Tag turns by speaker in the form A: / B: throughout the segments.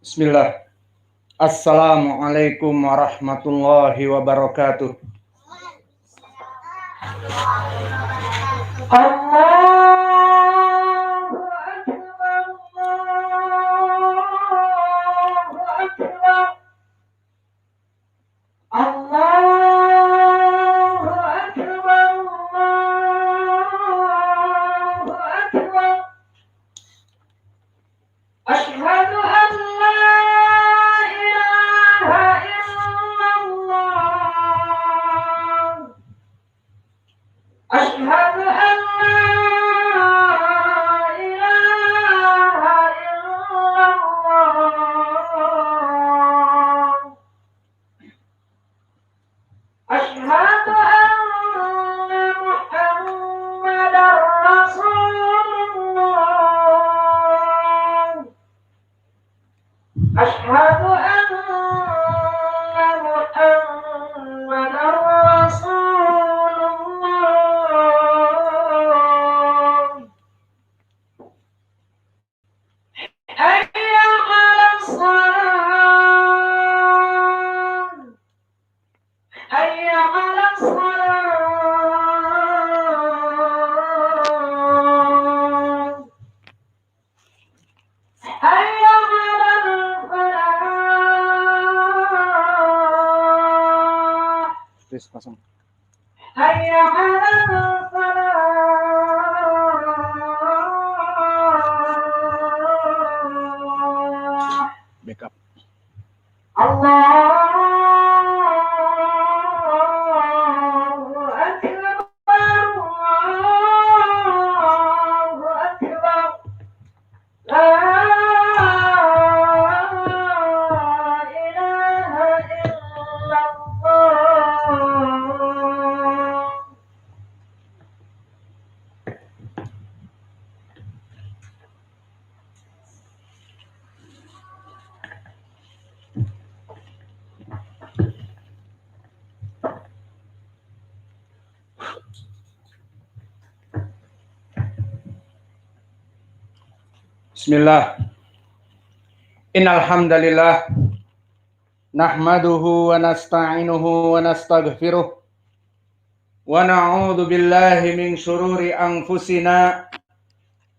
A: Bismillah. Assalamualaikum warahmatullahi wabarakatuh. Allahu Akbar, Allahu Akbar, Allahu Akbar, Allahu Akbar. Asyhadu an la ilaha illallah. Asyhadu an la ilaha illallah. Asyhadu anna Muhammadar Rasulullah. Asyhadu anna Muhammadar Rasulullah. Hayya 'alas shalah. Hayya 'alas shalah. Hayya 'alal falah. Terus pasang. Hayya 'alal falah. Backup. Allahu Akbar, Allahu Akbar. La ilaha illallah. Bismillah. Innal hamdalillah nahmaduhu wa nasta'inuhu wa nastaghfiruh wa na'udzu billahi min syururi anfusina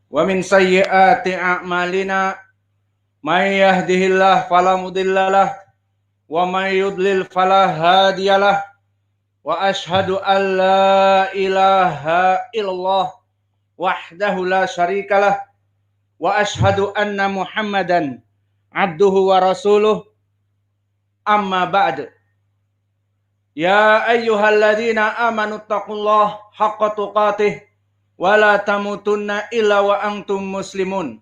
A: wa min sayyiati a'malina. May yahdihillahu fala mudhillalah wa may yudlil fala hadiyalah. Wa asyhadu an la ilaha illallah wahdahu la syarikalah. Wa asyhadu anna Muhammadan abduhu wa rasuluh. Amma ba'd. Ya ayyuhalladzina amanu taqullaha haqqa tuqatih wa la tamutunna illa wa antum muslimun.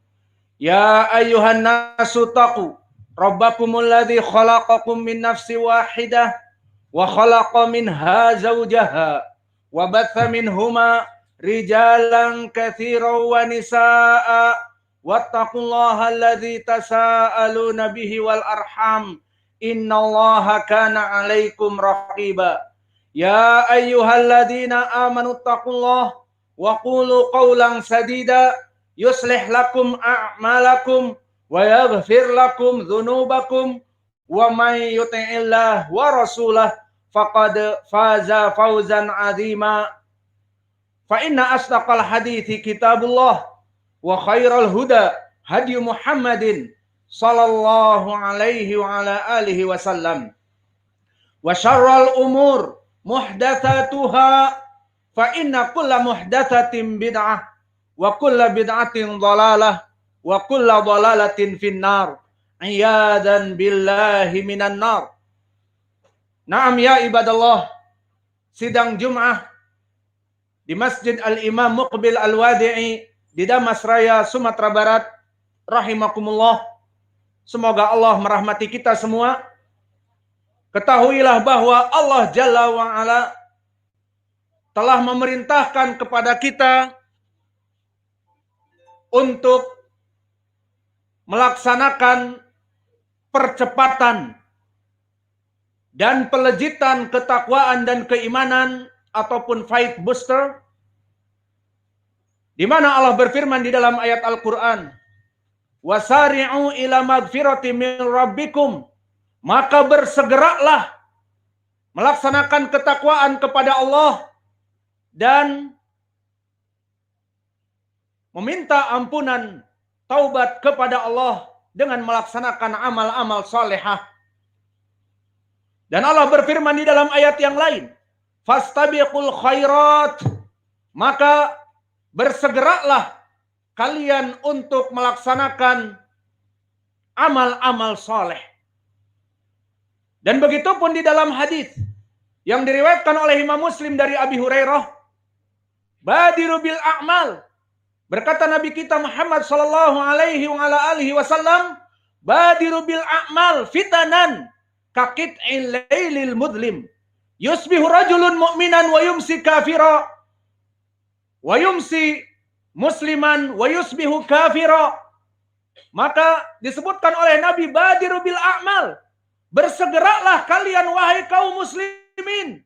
A: Ya ayyuhan nasu taqu rabbakumul ladzi khalaqakum min nafsin wahidah wa khalaqa minha zawjaha wa batha minhuma rijalan katsiran wa nisaa'a. Wattaqullaha alladzi tasaaluna bihi wal arham. Innallaha kana 'alaikum raqiba. Ya ayyuhalladzina amanu taqullaha wa qulu qawlan sadida yuslih lakum a'malakum wa yaghfir lakum dzunubakum wa may yuti'illah wa rasulah faqad faza fawzan 'azima. Fa inna asdaqal hadithi kitabullah wa khairal huda hadi Muhammadin sallallahu alaihi wa ala alihi wasallam. Wa syarral umur muhdatsatuha fa inna kulla muhdatsatin bid'ah wa kulla bid'atin dhalalah wa kulla dhalalatin finnar. Iyadan billahi minan nar. Naam ya ibadallah, sidang Jum'ah di Masjid Al-Imam Muqbil Al-Wadi'i di Damas Raya, Sumatera Barat, rahimakumullah. Semoga Allah merahmati kita semua. Ketahuilah bahwa Allah Jalla wa'ala telah memerintahkan kepada kita untuk melaksanakan percepatan dan pelejitan ketakwaan dan keimanan ataupun fight booster, di mana Allah berfirman di dalam ayat Al-Quran, Wasari'u ila magfirati min rabbikum. Maka bersegeralah melaksanakan ketakwaan kepada Allah dan meminta ampunan taubat kepada Allah dengan melaksanakan amal-amal salehah. Dan Allah berfirman di dalam ayat yang lain, fastabiqul khairat, maka bersegeralah kalian untuk melaksanakan amal-amal saleh. Dan begitu pun di dalam hadis yang diriwayatkan oleh Imam Muslim dari Abi Hurairah, badiru bil a'mal, berkata Nabi kita Muhammad sallallahu alaihi wasallam, badiru bil a'mal fitanan kaqit'il lailil mudlim, yusbihu rajulun mu'minan wa yumsi kafira wa yumsi musliman wa yusbihu kafira. Maka disebutkan oleh Nabi, badiru bil a'mal, bersegeralah kalian wahai kaum muslimin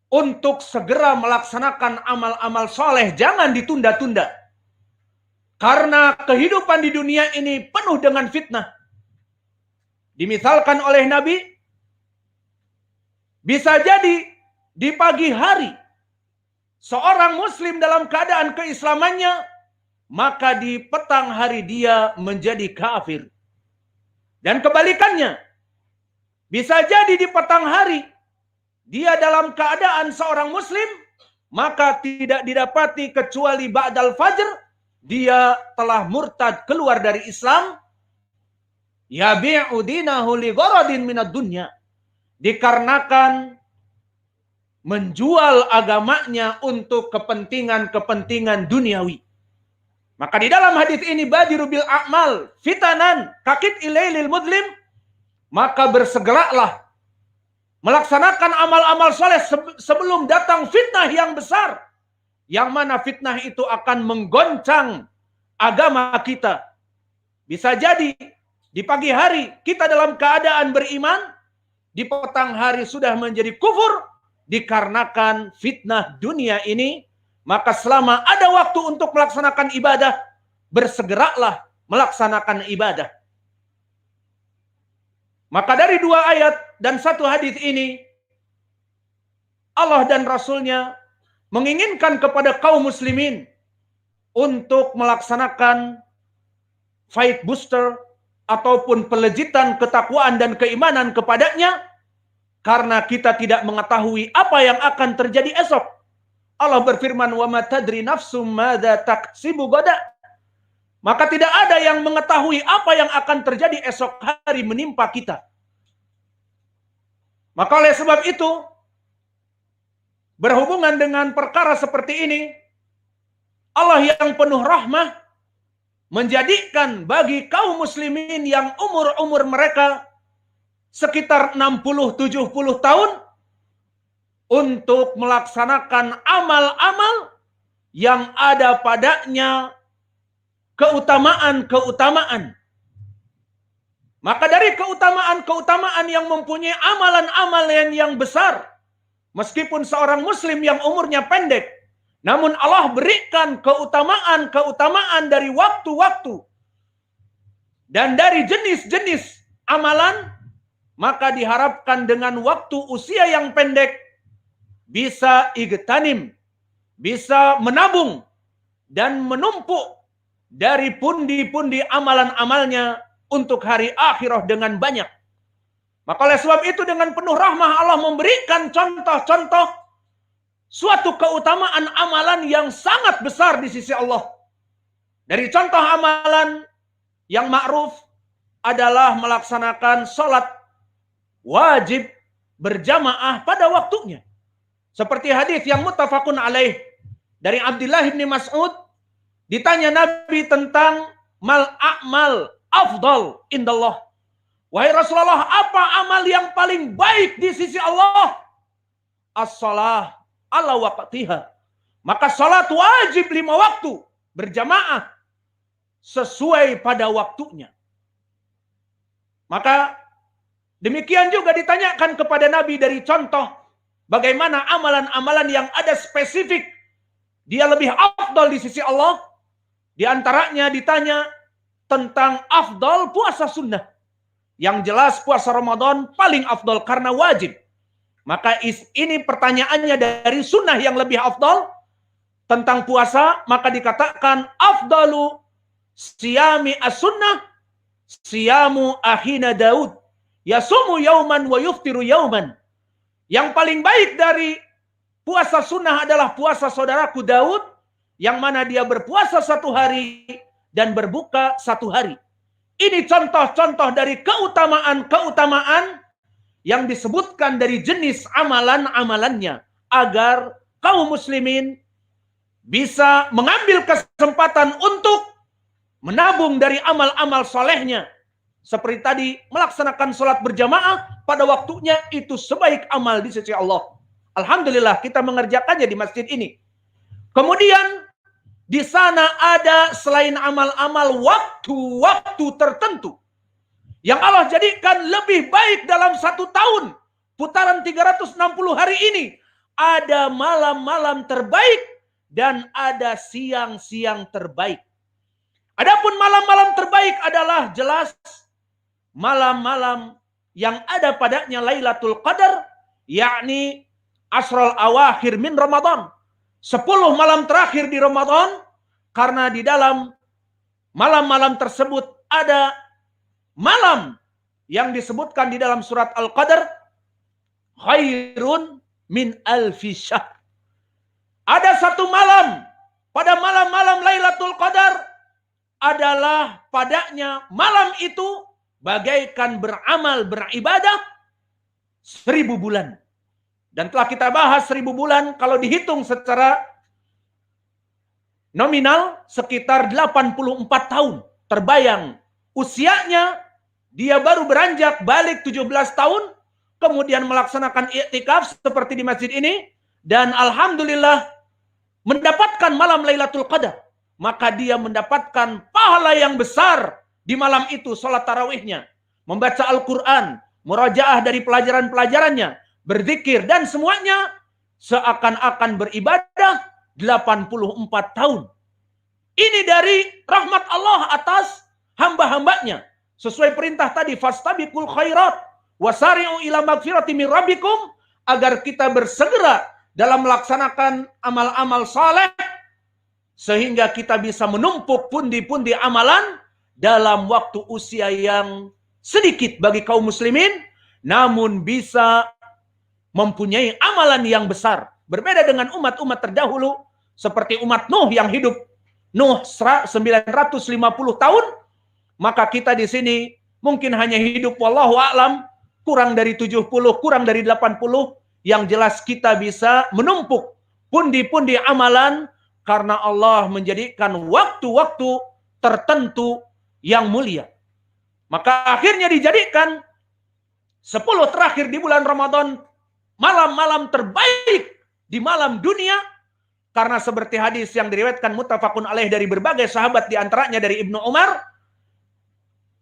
A: untuk segera melaksanakan amal-amal soleh, jangan ditunda-tunda. Karena kehidupan di dunia ini penuh dengan fitnah. Dimisalkan oleh Nabi, bisa jadi di pagi hari seorang muslim dalam keadaan keislamannya, maka di petang hari dia menjadi kafir. Dan kebalikannya, bisa jadi di petang hari dia dalam keadaan seorang muslim, maka tidak didapati kecuali ba'dal fajr dia telah murtad keluar dari Islam. Yabi'u dinahu li gharadin minad dunya, dikarenakan menjual agamanya untuk kepentingan-kepentingan duniawi. Maka di dalam hadis ini, badiru bil a'mal fitanan kakit ilailil mudlim, maka bersegeralah melaksanakan amal-amal soleh sebelum datang fitnah yang besar, yang mana fitnah itu akan menggoncang agama kita. Bisa jadi di pagi hari kita dalam keadaan beriman, di petang hari sudah menjadi kufur dikarenakan fitnah dunia ini. Maka selama ada waktu untuk melaksanakan ibadah, bersegeralah melaksanakan ibadah. Maka dari dua ayat dan satu hadis ini, Allah dan Rasulnya menginginkan kepada kaum muslimin untuk melaksanakan fight booster ataupun pelejitan ketakwaan dan keimanan kepadanya, karena kita tidak mengetahui apa yang akan terjadi esok. Allah berfirman, wa ma tadri nafsum madza taksibu gada. Maka tidak ada yang mengetahui apa yang akan terjadi esok hari menimpa kita. Maka oleh sebab itu, berhubungan dengan perkara seperti ini, Allah yang penuh rahmah menjadikan bagi kaum muslimin yang umur-umur mereka sekitar 60-70 tahun untuk melaksanakan amal-amal yang ada padanya keutamaan-keutamaan. Maka dari keutamaan-keutamaan yang mempunyai amalan-amalan yang besar, meskipun seorang muslim yang umurnya pendek, namun Allah berikan keutamaan-keutamaan dari waktu-waktu dan dari jenis-jenis amalan, maka diharapkan dengan waktu usia yang pendek bisa igtanim, bisa menabung dan menumpuk dari pundi-pundi amalan-amalnya untuk hari akhirah dengan banyak. Maka oleh sebab itu dengan penuh rahmah Allah memberikan contoh-contoh suatu keutamaan amalan yang sangat besar di sisi Allah. Dari contoh amalan yang ma'ruf adalah melaksanakan sholat wajib berjamaah pada waktunya. Seperti hadis yang muttafaqun alaih dari Abdullah bin Mas'ud, ditanya Nabi tentang mal a'mal afdal indallah. Wahai Rasulullah, apa amal yang paling baik di sisi Allah? As-salah ala waqtiha. Maka salat wajib 5 waktu berjamaah sesuai pada waktunya. Maka demikian juga ditanyakan kepada Nabi dari contoh bagaimana amalan-amalan yang ada spesifik dia lebih afdal di sisi Allah. Di antaranya ditanya tentang afdal puasa sunnah. Yang jelas puasa Ramadan paling afdal karena wajib. Maka ini pertanyaannya dari sunnah yang lebih afdal tentang puasa, maka dikatakan afdalu siyami as-sunnah siyamu akhina Daud. Yasumu yauman wa yuftiru yauman. Yang paling baik dari puasa sunnah adalah puasa saudaraku Daud, yang mana dia berpuasa 1 hari dan berbuka 1 hari. Ini contoh-contoh dari keutamaan-keutamaan yang disebutkan dari jenis amalan-amalannya, agar kaum muslimin bisa mengambil kesempatan untuk menabung dari amal-amal solehnya. Seperti tadi, melaksanakan sholat berjamaah pada waktunya itu sebaik amal di sisi Allah. Alhamdulillah kita mengerjakannya di masjid ini. Kemudian di sana ada selain amal-amal waktu-waktu tertentu yang Allah jadikan lebih baik dalam 1 tahun. Putaran 360 hari ini. Ada malam-malam terbaik dan ada siang-siang terbaik. Adapun malam-malam terbaik adalah jelas malam-malam yang ada padanya Lailatul Qadar, yakni asrul awakhir min Ramadan. 10 malam terakhir di Ramadan, karena di dalam malam-malam tersebut ada malam yang disebutkan di dalam surat Al-Qadar, khairun min alfi syahr. Ada 1 malam, pada malam-malam Lailatul Qadar adalah padanya malam itu bagaikan beramal, beribadah 1000 bulan. Dan telah kita bahas 1000 bulan kalau dihitung secara nominal sekitar 84 tahun. Terbayang usianya, dia baru beranjak balik 17 tahun, kemudian melaksanakan i'tikaf seperti di masjid ini, dan alhamdulillah mendapatkan malam Lailatul Qadar. Maka dia mendapatkan pahala yang besar di malam itu, sholat tarawihnya, membaca Al-Quran, murajaah dari pelajaran-pelajarannya, berzikir, dan semuanya seakan-akan beribadah 84 tahun. Ini dari rahmat Allah atas hamba-hambanya. Sesuai perintah tadi, fastabiqul khairat wasari'u ila magfirati min rabbikum, agar kita bersegera dalam melaksanakan amal-amal saleh sehingga kita bisa menumpuk pundi-pundi amalan dalam waktu usia yang sedikit bagi kaum muslimin, namun bisa mempunyai amalan yang besar. Berbeda dengan umat-umat terdahulu, seperti umat Nuh yang hidup Nuh 950 tahun, maka kita di sini mungkin hanya hidup wallahu a'lam kurang dari 70, kurang dari 80, yang jelas kita bisa menumpuk pundi-pundi amalan karena Allah menjadikan waktu-waktu tertentu yang mulia. Maka akhirnya dijadikan 10 terakhir di bulan Ramadan malam-malam terbaik di malam dunia, karena seperti hadis yang diriwayatkan muttafaqun alaih dari berbagai sahabat, di antaranya dari Ibnu Umar,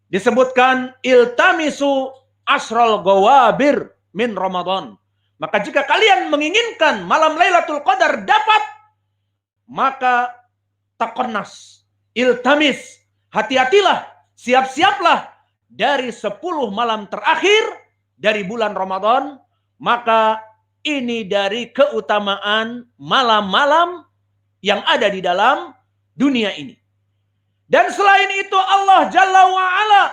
A: disebutkan iltamisu asral gawabir min Ramadan. Maka jika kalian menginginkan malam Lailatul Qadar dapat, maka takonnas, iltamis, hati-hatilah, siap-siaplah dari 10 malam terakhir dari bulan Ramadan. Maka ini dari keutamaan malam-malam yang ada di dalam dunia ini. Dan selain itu Allah Jalla wa'ala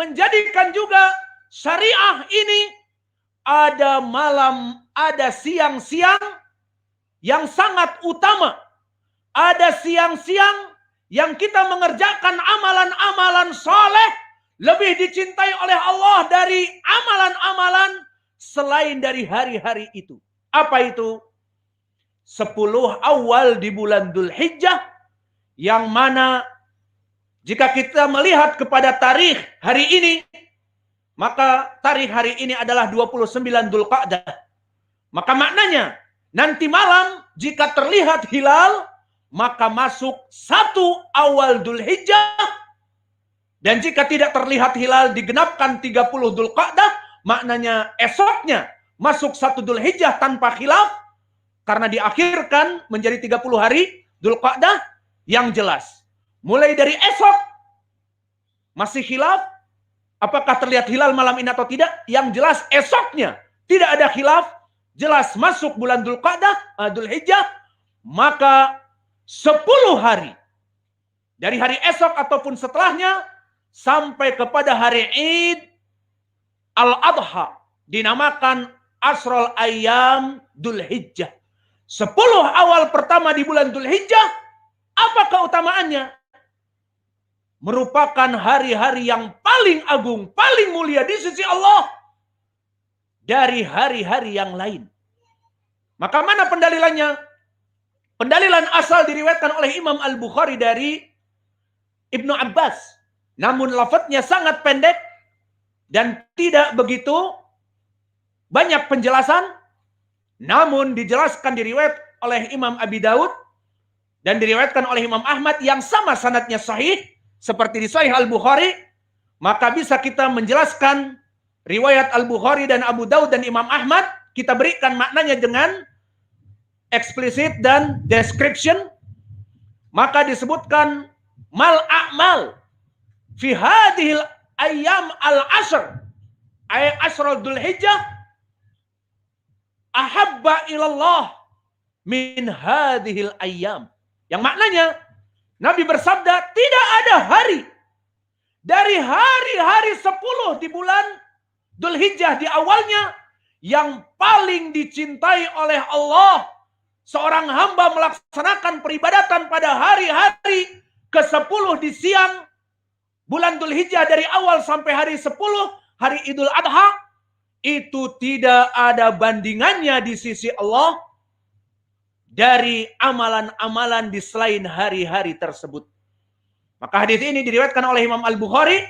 A: menjadikan juga syariah ini ada malam, ada siang-siang yang sangat utama. Ada siang-siang yang kita mengerjakan amalan-amalan soleh lebih dicintai oleh Allah dari amalan-amalan selain dari hari-hari itu. Apa itu? 10 awal di bulan Dzulhijjah, yang mana jika kita melihat kepada tarikh hari ini, maka tarikh hari ini adalah 29 Dzulqa'dah. Maka maknanya nanti malam jika terlihat hilal, maka masuk 1 awal Dzulhijjah, dan jika tidak terlihat hilal digenapkan 30 Dzulqa'dah, maknanya esoknya masuk 1 Dzulhijjah tanpa khilaf, karena diakhirkan menjadi 30 hari Dzulqa'dah. Yang jelas mulai dari esok masih khilaf apakah terlihat hilal malam ini atau tidak. Yang jelas esoknya tidak ada khilaf, jelas masuk bulan Dzulhijjah, maka 10 hari dari hari esok ataupun setelahnya sampai kepada hari Id Al-Adha dinamakan Asrul Ayyam Dzulhijjah. 10 awal pertama di bulan Dzulhijjah, apa keutamaannya? Merupakan hari-hari yang paling agung, paling mulia di sisi Allah dari hari-hari yang lain. Maka mana pendalilannya? Pendalilan asal diriwayatkan oleh Imam Al-Bukhari dari Ibnu Abbas. Namun lafadznya sangat pendek dan tidak begitu banyak penjelasan. Namun dijelaskan diriwayat oleh Imam Abi Daud dan diriwayatkan oleh Imam Ahmad yang sama sanadnya sahih seperti di Sahih Al-Bukhari. Maka bisa kita menjelaskan riwayat Al-Bukhari dan Abu Daud dan Imam Ahmad, kita berikan maknanya dengan eksplisit dan description. Maka disebutkan mal a'mal fi hadhil ayyam al-ashr ay asrul Dzulhijjah ahabba ilallah min hadhil ayyam. Yang maknanya Nabi bersabda, tidak ada hari dari hari-hari 10 di bulan Dzulhijjah di awalnya yang paling dicintai oleh Allah seorang hamba melaksanakan peribadatan pada hari-hari ke-10 di siang bulan Dzulhijjah dari awal sampai hari 10, hari Idul Adha, itu tidak ada bandingannya di sisi Allah dari amalan-amalan di selain hari-hari tersebut. Maka hadis ini diriwayatkan oleh Imam Al-Bukhari.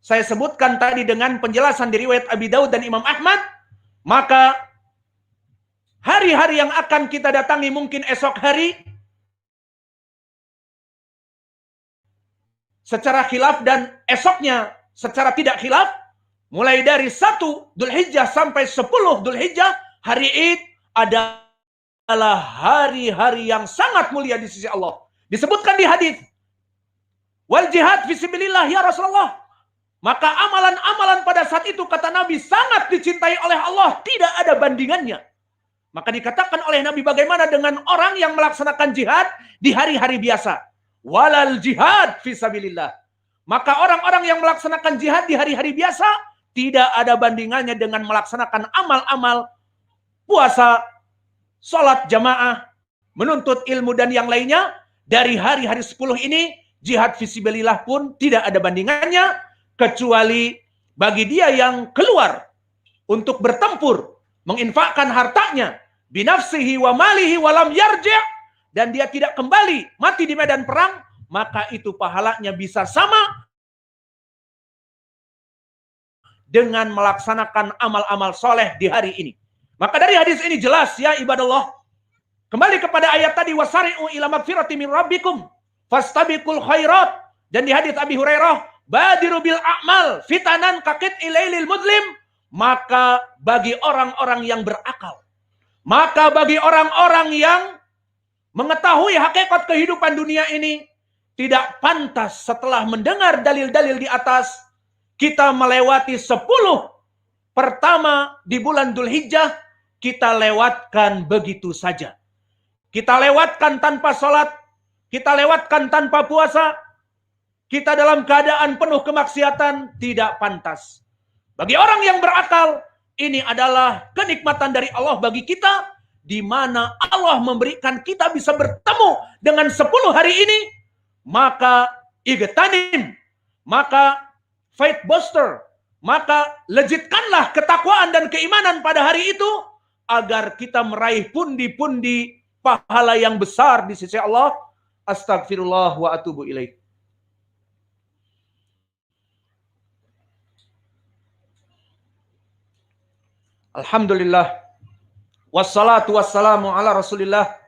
A: Saya sebutkan tadi dengan penjelasan di riwayat Abi Daud dan Imam Ahmad. Maka hari-hari yang akan kita datangi mungkin esok hari secara khilaf dan esoknya secara tidak khilaf. Mulai dari 1 Dzulhijjah sampai 10 Dzulhijjah, hari Id adalah hari-hari yang sangat mulia di sisi Allah. Disebutkan di hadis, wal jihad fisabilillah ya Rasulullah. Maka amalan-amalan pada saat itu kata Nabi sangat dicintai oleh Allah, tidak ada bandingannya. Maka dikatakan oleh Nabi, bagaimana dengan orang yang melaksanakan jihad di hari-hari biasa? Walal jihad fisabilillah. Maka orang-orang yang melaksanakan jihad di hari-hari biasa tidak ada bandingannya dengan melaksanakan amal-amal puasa, sholat jamaah, menuntut ilmu dan yang lainnya. Dari hari-hari 10 ini, jihad fisabilillah pun tidak ada bandingannya, kecuali bagi dia yang keluar untuk bertempur, menginfakkan hartanya, binafsihi wa malihi walam yarji', dan dia tidak kembali mati di medan perang, maka itu pahalanya bisa sama dengan melaksanakan amal-amal soleh di hari ini. Maka dari hadis ini jelas ya ibadallah. Kembali kepada ayat tadi, wasari'u ila magfirati min rabbikum fastabiqul khairat. Dan di hadis Abi Hurairah, badiru bil a'mal fitanan kakit ilailil muslim. Maka bagi orang-orang yang berakal, maka bagi orang-orang yang mengetahui hakikat kehidupan dunia ini, tidak pantas setelah mendengar dalil-dalil di atas, kita melewati 10 pertama di bulan Dzulhijjah, kita lewatkan begitu saja. Kita lewatkan tanpa sholat, kita lewatkan tanpa puasa, kita dalam keadaan penuh kemaksiatan, tidak pantas. Bagi orang yang berakal, ini adalah kenikmatan dari Allah bagi kita, di mana Allah memberikan kita bisa bertemu dengan 10 hari ini. Maka igtanim, maka faith booster, maka legitkanlah ketakwaan dan keimanan pada hari itu, agar kita meraih pundi-pundi pahala yang besar di sisi Allah. Astagfirullah wa atubu ilaih. Alhamdulillah. Wassalatu wassalamu ala Rasulillah